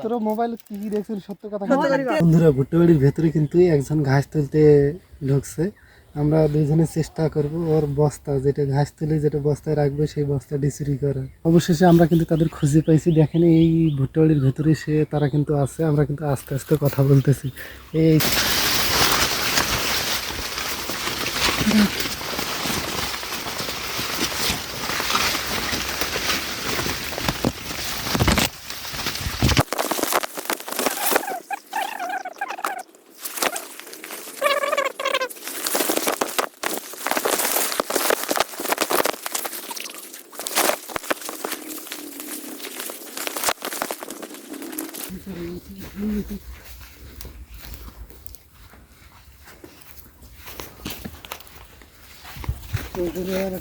তোর মোবাইল কি দেখছিস? সত্য কথা বন্ধুরা, ভুট্টাবাড়ির ভেতরে কিন্তু একজন ঘাস তুলতে ঢুকছে। আমরা দুইজনে চেষ্টা করব ওর বস্তা, যেটা ঘাস তুলে যেটা বস্তায় রাখবে সেই বস্তাটি চুরি করা। অবশেষে আমরা কিন্তু তাদের খুঁজে পাইছি। দেখেন এই ভুট্টাবাড়ির ভেতরে তারা কিন্তু আছে। আমরা কিন্তু আস্তে আস্তে কথা বলতেছি। এই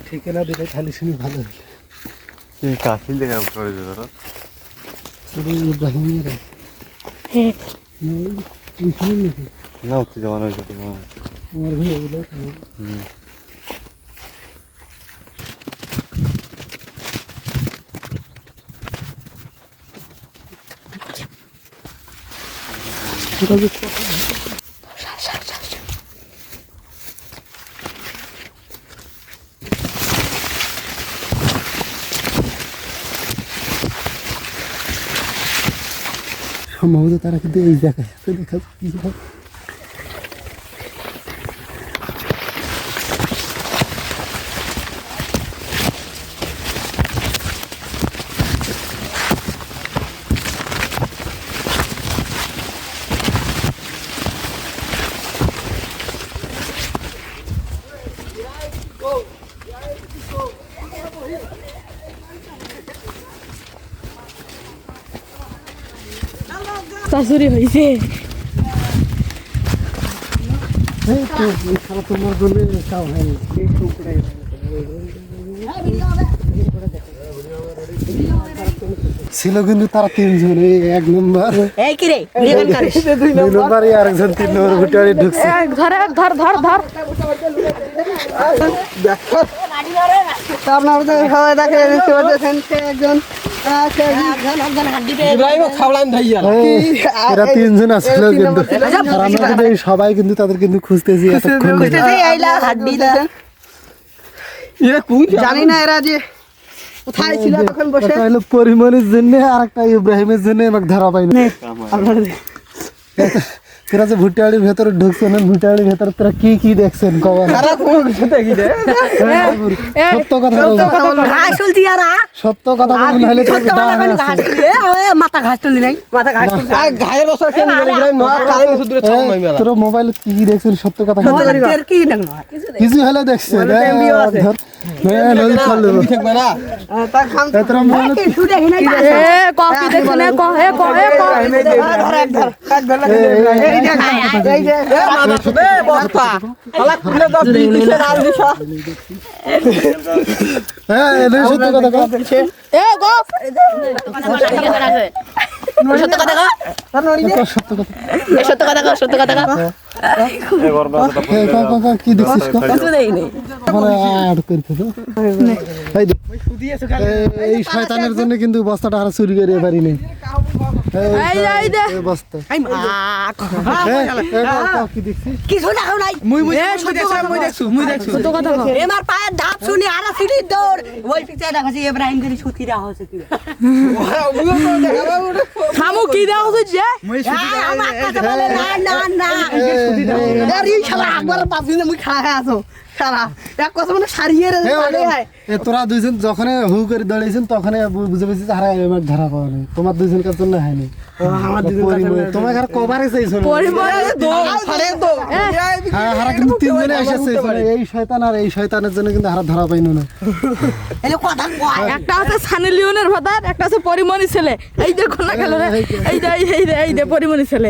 ঠিকানা দিলে খালি শুনি ভালো হলো। কাশিল দেখা করে দিল ইব্রাহিমের না হচ্ছে জমান হয়েছে আমার ভাই এগুলো সম্ভবত তারা কিন্তু এই জায়গায় দেখা কি হয়। চুরি হয়েছে তোমার জন্য চাও হয়নি। ছিল কিন্তু তারা তিনজন, এক নম্বর দুই নম্বর আরেকজন 3 নম্বর ভুট্টাবাড়ি ঢুকছে। এরা তিনজন আসছিল কিন্তু সবাই কিন্তু তাদের কিন্তু খুঁজতেছি। জানি না এরা যে কোথায় ছিল তখন বসে। পরিমণের জন্য আর একটা ইব্রাহিমের জন্য আমাকে ধরা পাইনি। তোরা যে ভুট্টাবাড়ির ভেতরে ঢুকছেন, ভুট্টাবাড়ির ভেতরে তোরা কি কি দেখছেন? সত্য কথা সত্য কথা মাথা ঘাস তুলি নাই, মাথা ঘাস তোর মোবাইল কি কি দেখছেন? সত্য কথা কিছু হলে দেখছেন। কি দেখছিস? এই শয়তানের জন্য কিন্তু বস্তাটা হারা চুরি করে পারি নাই। তোরা দুইজন যখন হু করে দাঁড়িয়েছেন তখন বুঝে পেয়েছি হারা ধরা পাওয়া নেই। তোমার দুইজন কার জন্য হয়নি, তোমার ঘর কভারে চাইছো। হারা কিন্তু তিনজনে এসেছে, এই শয়তান আর এই শয়তানের জন্য কিন্তু হারা ধরা পাইনো না। একটা আছে সানি লিওনের ভাতার, একটা আছে পরিমণি ছেলে। এই দেখো না খেলো, এই যে পরিমণি ছেলে।